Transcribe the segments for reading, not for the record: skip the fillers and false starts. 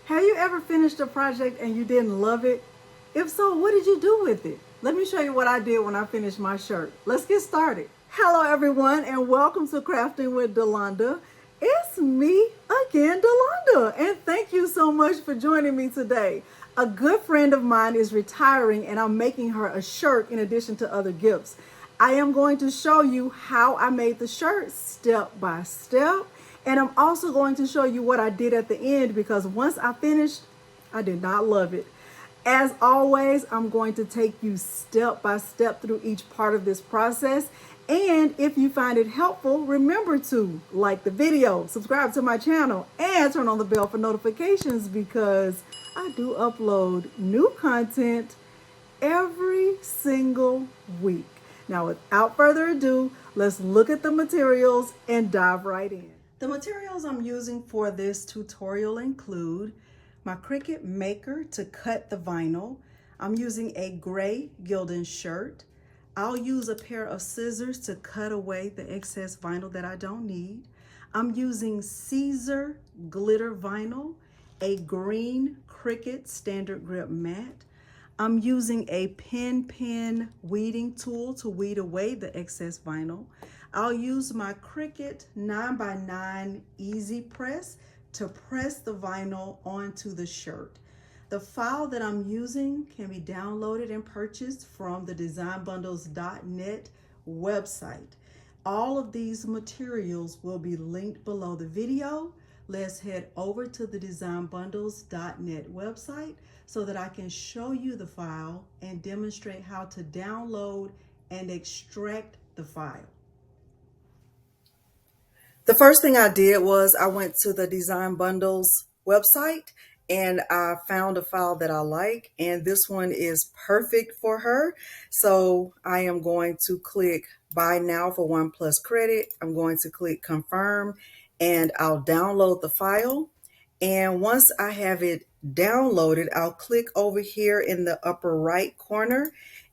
Have you ever finished a project and you didn't love it? If so, what did you do with it? Let me show you what I did when I finished my shirt. Let's get started. Hello everyone and welcome to Crafting with Delonda. It's me again, Delonda, and thank you so much for joining me today. A good friend of mine is retiring and I'm making her a shirt in addition to other gifts. I am going to show you how I made the shirt step by step. And I'm also going to show you what I did at the end because once I finished, I did not love it. As always, I'm going to take you step by step through each part of this process. And if you find it helpful, remember to like the video, subscribe to my channel, and turn on the bell for notifications because I do upload new content every single week. Now, without further ado, let's look at the materials and dive right in. The materials I'm using for this tutorial include my Cricut Maker to cut the vinyl. I'm using a gray Gildan shirt. I'll use a pair of scissors to cut away the excess vinyl that I don't need. I'm using Siser glitter vinyl, a green Cricut standard grip mat. I'm using a pen weeding tool to weed away the excess vinyl. I'll use my Cricut 9x9 Easy Press to press the vinyl onto the shirt. The file that I'm using can be downloaded and purchased from the designbundles.net website. All of these materials will be linked below the video. Let's head over to the designbundles.net website so that I can show you the file and demonstrate how to download and extract the file. The first thing I did was I went to the Design Bundles website and I found a file that I like, and this one is perfect for her. So I am going to click Buy Now for 1+ credit. I'm going to click Confirm and I'll download the file. And once I have it downloaded, I'll click over here in the upper right corner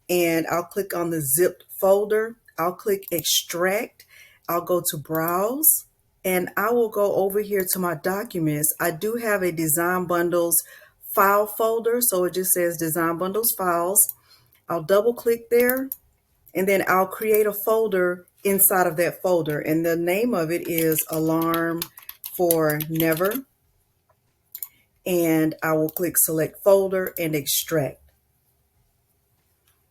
and I'll click on the zipped folder. I'll click Extract. I'll go to Browse and I will go over here to my documents. I do have a Design Bundles file folder, so it just says Design Bundles Files. I'll double click there and then I'll create a folder inside of that folder, and the name of it is Alarm for Never. And I will click Select Folder and Extract.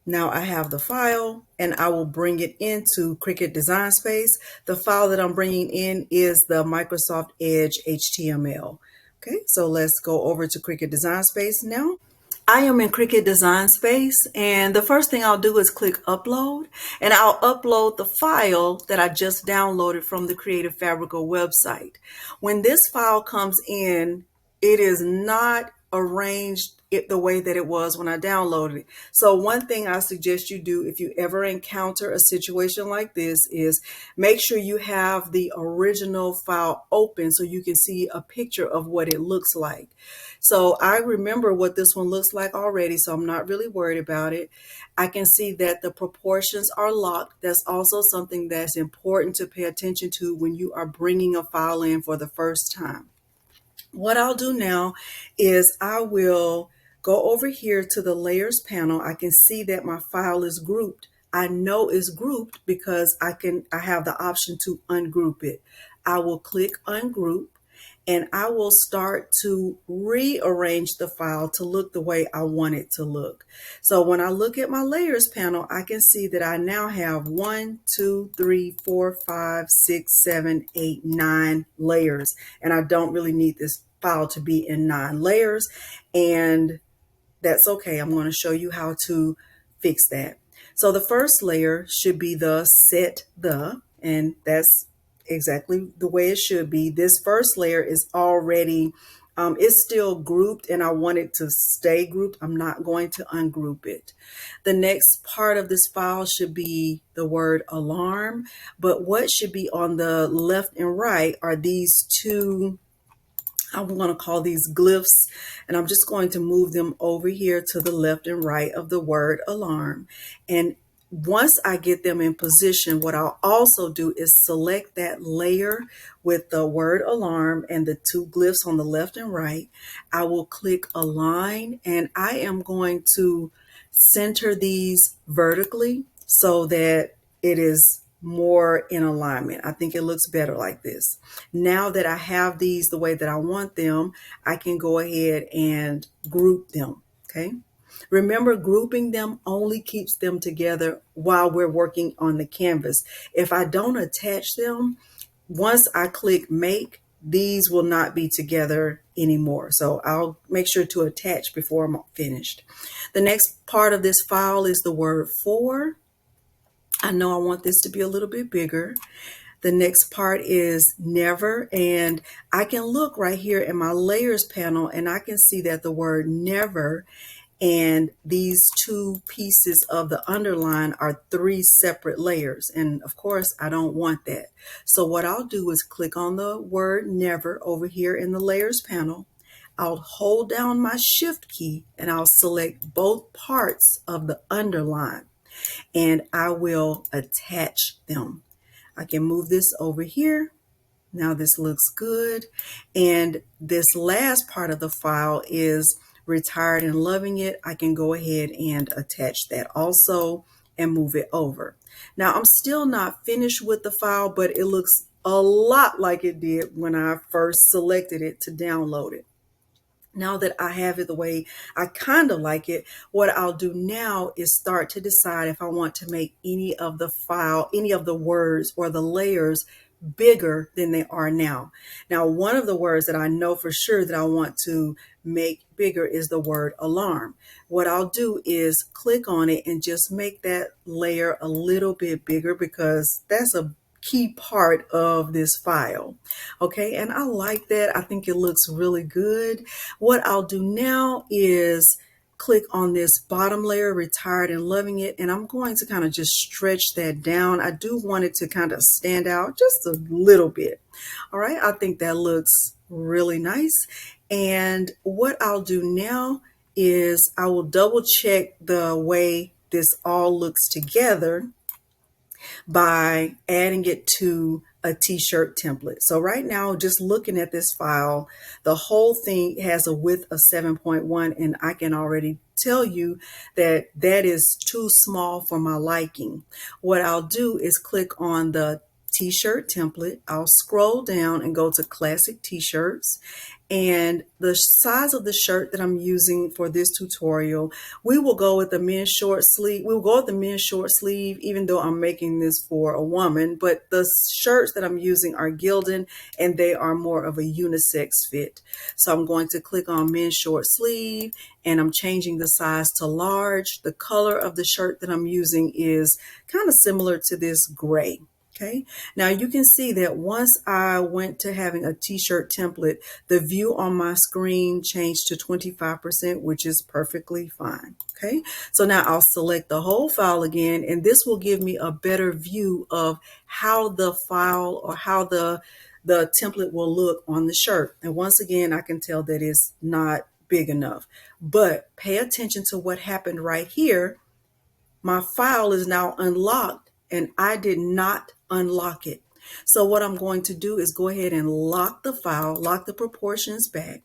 Now I have the file and I will bring it into Cricut Design Space. The file that I'm bringing in is the Microsoft Edge HTML. Okay, so let's go over to Cricut Design Space now. I am in Cricut Design Space, and the first thing I'll do is click Upload, and I'll upload the file that I just downloaded from the Creative Fabrica website. When this file comes in, it is not arranged the way that it was when I downloaded it. So one thing I suggest you do if you ever encounter a situation like this is make sure you have the original file open so you can see a picture of what it looks like. So I remember what this one looks like already, so I'm not really worried about it. I can see that the proportions are locked. That's also something that's important to pay attention to when you are bringing a file in for the first time. What I'll do now is I will go over here to the layers panel. I can see that my file is grouped. I know it's grouped because I have the option to ungroup it. I will click ungroup and I will start to rearrange the file to look the way I want it to look. So when I look at my layers panel, I can see that I now have 1, 2, 3, 4, 5, 6, 7, 8, 9 layers. And I don't really need this file to be in 9 layers. And that's okay. I'm going to show you how to fix that. So the first layer should be the set the, and that's exactly the way it should be. This first layer is already, it's still grouped and I want it to stay grouped. I'm not going to ungroup it. The next part of this file should be the word alarm, but what should be on the left and right are these two, I'm going to call these glyphs, and I'm just going to move them over here to the left and right of the word alarm. And once I get them in position, what I'll also do is select that layer with the word alarm and the two glyphs on the left and right. I will click align, and I am going to center these vertically so that it is more in alignment. I think it looks better like this. Now that I have these the way that I want them, I can go ahead and group them. Okay. Remember, grouping them only keeps them together while we're working on the canvas. If I don't attach them, once I click make, these will not be together anymore. So I'll make sure to attach before I'm finished. The next part of this file is the word for. I know I want this to be a little bit bigger. The next part is never, and I can look right here in my layers panel and I can see that the word never and these two pieces of the underline are three separate layers. And of course, I don't want that. So what I'll do is click on the word never over here in the layers panel. I'll hold down my shift key and I'll select both parts of the underline and I will attach them. I can move this over here. Now this looks good. And this last part of the file is retired and loving it. I can go ahead and attach that also and move it over. Now I'm still not finished with the file, but it looks a lot like it did when I first selected it to download it. Now that I have it the way I kind of like it, what I'll do now is start to decide if I want to make any of the file, any of the words or the layers bigger than they are now. Now, one of the words that I know for sure that I want to make bigger is the word alarm. What I'll do is click on it and just make that layer a little bit bigger because that's a key part of this file. Okay, and I like that. I think it looks really good. What I'll do now is click on this bottom layer, retired and loving it, and I'm going to kind of just stretch that down. I do want it to kind of stand out just a little bit. All right, I think that looks really nice. And what I'll do now is I will double check the way this all looks together by adding it to a t-shirt template. So right now, just looking at this file, the whole thing has a width of 7.1, and I can already tell you that that is too small for my liking. What I'll do is click on the t-shirt template. I'll scroll down and go to classic t-shirts, and the size of the shirt that I'm using for this tutorial, we will go with the men's short sleeve. We'll go with the men's short sleeve, even though I'm making this for a woman, but the shirts that I'm using are Gildan and they are more of a unisex fit. So I'm going to click on men's short sleeve and I'm changing the size to large. The color of the shirt that I'm using is kind of similar to this gray. Okay, now you can see that once I went to having a t-shirt template, the view on my screen changed to 25%, which is perfectly fine. Okay, so now I'll select the whole file again, and this will give me a better view of how the file or how the template will look on the shirt. And once again, I can tell that it's not big enough, but pay attention to what happened right here. My file is now unlocked and I did not unlock it. So what I'm going to do is go ahead and lock the file, lock the proportions back,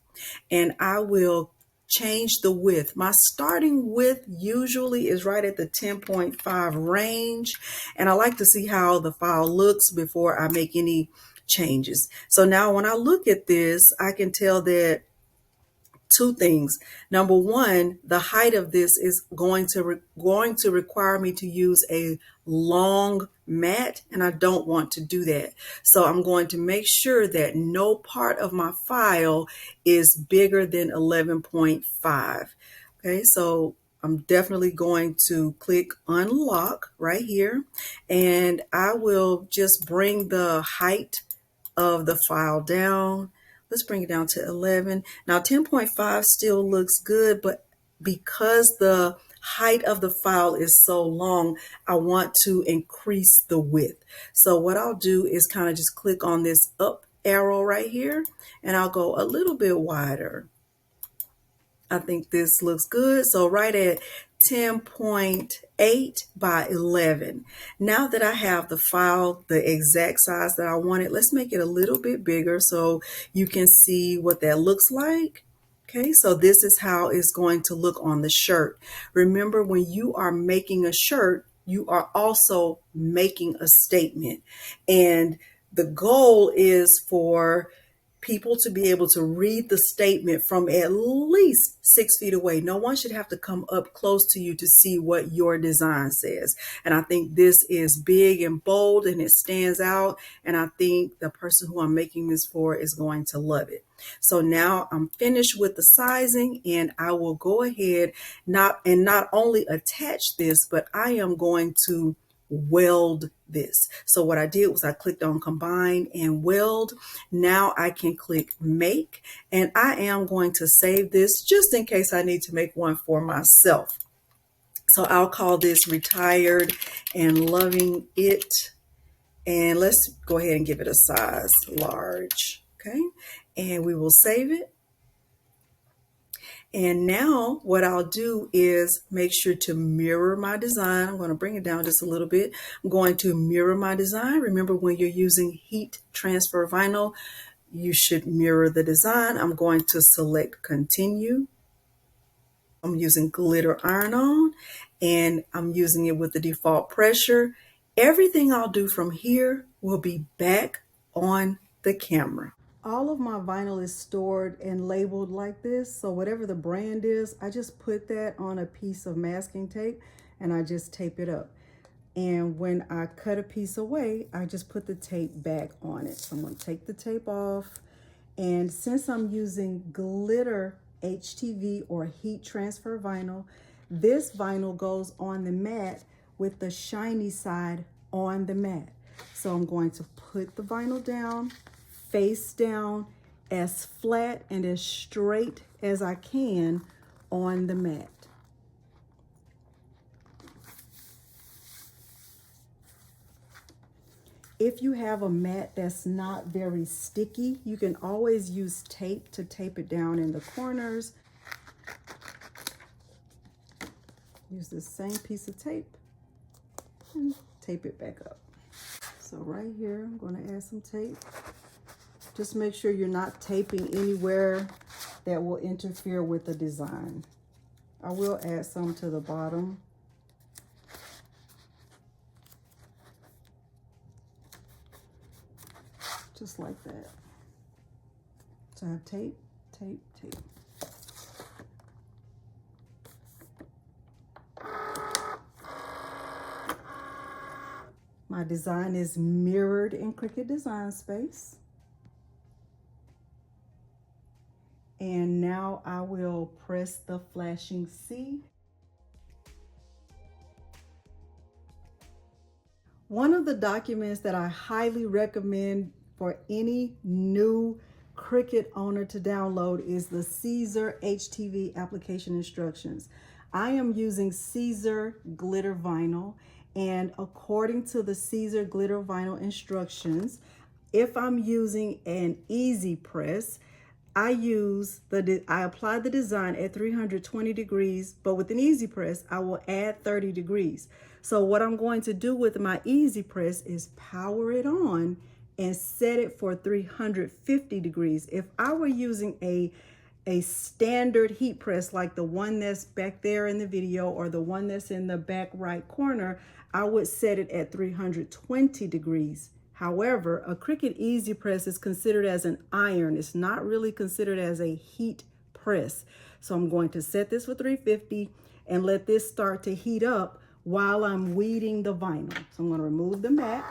and I will change the width. My starting width usually is right at the 10.5 range, and I like to see how the file looks before I make any changes. So now when I look at this, I can tell that two things. Number one, the height of this is going to require me to use a long mat, and I don't want to do that. So I'm going to make sure that no part of my file is bigger than 11.5. Okay, so I'm definitely going to click unlock right here, and I will just bring the height of the file down. Let's bring it down to 11. Now 10.5 still looks good, but because the height of the file is so long, I want to increase the width. So what I'll do is kind of just click on this up arrow right here, and I'll go a little bit wider. I think this looks good. So right at 10.8, 8 by 11. Now that I have the file the exact size that I wanted, let's make it a little bit bigger so you can see what that looks like. Okay, so this is how it's going to look on the shirt. Remember, when you are making a shirt, you are also making a statement. And the goal is for people to be able to read the statement from at least 6 feet away. No one should have to come up close to you to see what your design says. And I think this is big and bold and it stands out. And I think the person who I'm making this for is going to love it. So now I'm finished with the sizing, and I will go ahead not only attach this, but I am going to weld this. So what I did was I clicked on combine and weld. Now I can click make, and I am going to save this just in case I need to make one for myself. So I'll call this retired and loving it. And let's go ahead and give it a size large. Okay. And we will save it. And now what I'll do is make sure to mirror my design. I'm going to bring it down just a little bit. I'm going to mirror my design. Remember, when you're using heat transfer vinyl, you should mirror the design. I'm going to select continue. I'm using glitter iron-on, and I'm using it with the default pressure. Everything I'll do from here will be back on the camera. All of my vinyl is stored and labeled like this. So whatever the brand is, I just put that on a piece of masking tape and I just tape it up. And when I cut a piece away, I just put the tape back on it. So I'm going to take the tape off. And since I'm using glitter HTV or heat transfer vinyl, this vinyl goes on the mat with the shiny side on the mat. So I'm going to put the vinyl down, face down, as flat and as straight as I can on the mat. If you have a mat that's not very sticky, you can always use tape to tape it down in the corners. Use the same piece of tape and tape it back up. So right here, I'm going to add some tape. Just make sure you're not taping anywhere that will interfere with the design. I will add some to the bottom. Just like that. So I have tape, tape, tape. My design is mirrored in Cricut Design Space. And now I will press the flashing C. One of the documents that I highly recommend for any new Cricut owner to download is the Siser HTV application instructions. I am using Siser glitter vinyl, and according to the Siser glitter vinyl instructions, if I'm using an Easy Press, I apply the design at 320 degrees, but with an Easy Press, I will add 30 degrees. So what I'm going to do with my Easy Press is power it on and set it for 350 degrees. If I were using a standard heat press like the one that's back there in the video or the one that's in the back right corner, I would set it at 320 degrees. However, a Cricut Easy Press is considered as an iron. It's not really considered as a heat press. So I'm going to set this for 350 and let this start to heat up while I'm weeding the vinyl. So I'm going to remove the mat.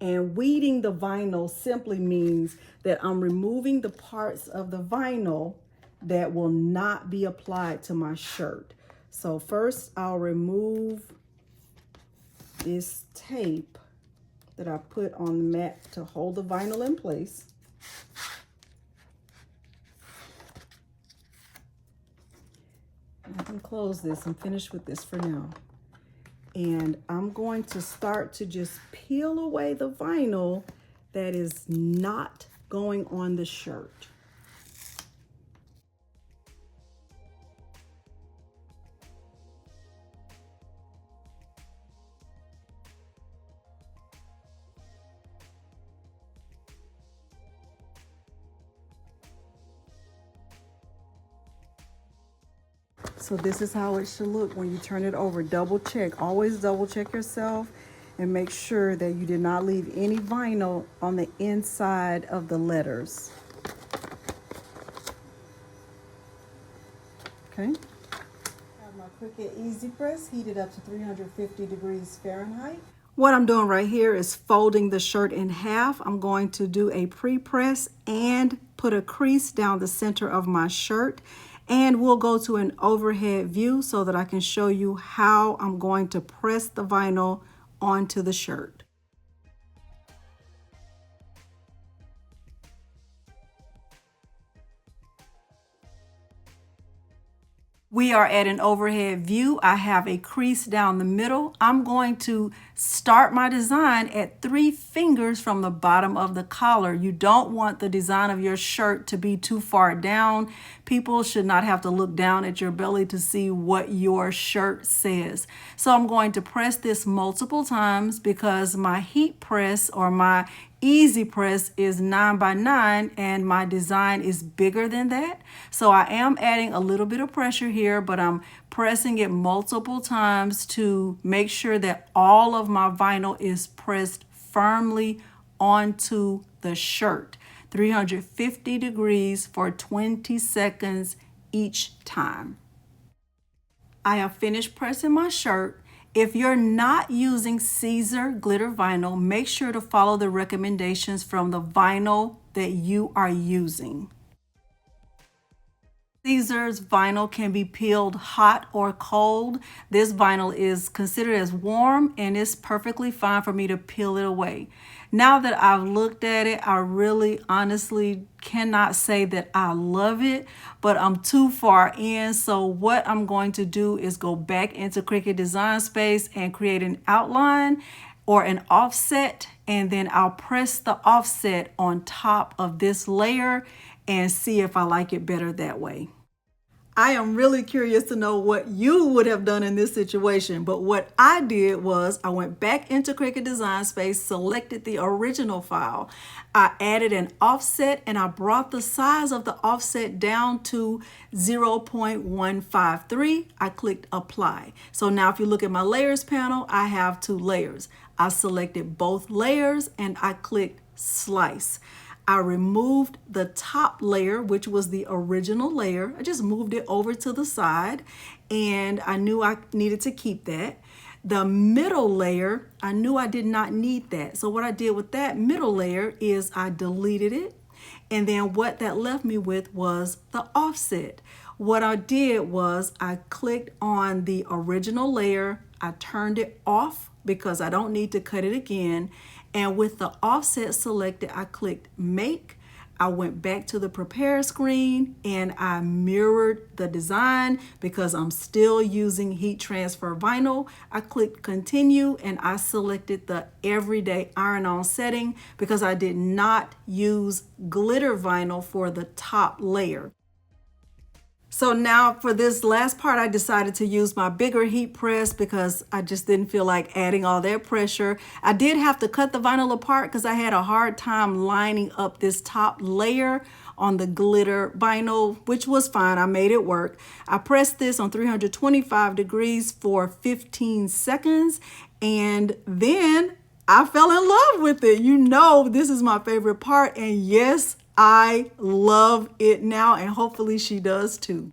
And weeding the vinyl simply means that I'm removing the parts of the vinyl that will not be applied to my shirt. So first I'll remove this tape that I put on the mat to hold the vinyl in place. I can close this. I'm finished with this for now. And I'm going to start to just peel away the vinyl that is not going on the shirt. So this is how it should look when you turn it over. Double check, always double check yourself and make sure that you did not leave any vinyl on the inside of the letters. Okay. I have my Cricut Easy Press heated up to 350 degrees Fahrenheit. What I'm doing right here is folding the shirt in half. I'm going to do a pre-press and put a crease down the center of my shirt. And we'll go to an overhead view so that I can show you how I'm going to press the vinyl onto the shirt. We are at an overhead view. I have a crease down the middle. I'm going to start my design at 3 fingers from the bottom of the collar. You don't want the design of your shirt to be too far down. People should not have to look down at your belly to see what your shirt says. So I'm going to press this multiple times because my heat press or my Easy Press is 9x9 and my design is bigger than that. So I am adding a little bit of pressure here, but I'm pressing it multiple times to make sure that all of my vinyl is pressed firmly onto the shirt. 350 degrees for 20 seconds each time. I have finished pressing my shirt. If you're not using Siser glitter vinyl, make sure to follow the recommendations from the vinyl that you are using. Siser's vinyl can be peeled hot or cold. This vinyl is considered as warm and it's perfectly fine for me to peel it away. Now that I've looked at it, I really honestly cannot say that I love it, but I'm too far in. So what I'm going to do is go back into Cricut Design Space and create an outline or an offset, and then I'll press the offset on top of this layer and see if I like it better that way. I am really curious to know what you would have done in this situation, but what I did was I went back into Cricut Design Space, selected the original file. I added an offset and I brought the size of the offset down to 0.153. I clicked apply. So now if you look at my layers panel, I have 2 layers. I selected both layers and I clicked slice. I removed the top layer, which was the original layer. I just moved it over to the side and I knew I needed to keep that. The middle layer, I knew I did not need that. So what I did with that middle layer is I deleted it. And then what that left me with was the offset. What I did was I clicked on the original layer. I turned it off because I don't need to cut it again. And with the offset selected, I clicked make. I went back to the prepare screen and I mirrored the design because I'm still using heat transfer vinyl. I clicked continue and I selected the everyday iron on setting because I did not use glitter vinyl for the top layer. So now for this last part, I decided to use my bigger heat press because I just didn't feel like adding all that pressure. I did have to cut the vinyl apart because I had a hard time lining up this top layer on the glitter vinyl, which was fine. I made it work. I pressed this on 325 degrees for 15 seconds and then I fell in love with it. You know, this is my favorite part, and yes, I love it now, and hopefully she does too.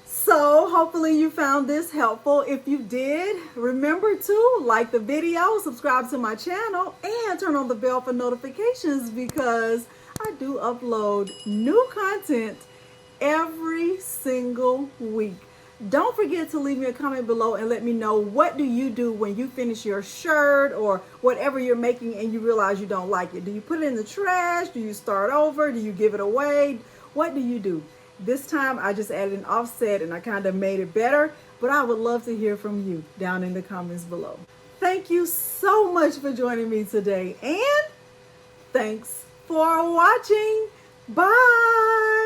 So hopefully you found this helpful. If you did, remember to like the video, subscribe to my channel, and turn on the bell for notifications because I do upload new content every single week. Don't forget to leave me a comment below and let me know, what do you do when you finish your shirt or whatever you're making and you realize you don't like it? Do you put it in the trash? Do you start over? Do you give it away? What do you do? This time I just added an offset and I kind of made it better, but I would love to hear from you down in the comments below. Thank you so much for joining me today, and thanks for watching. Bye.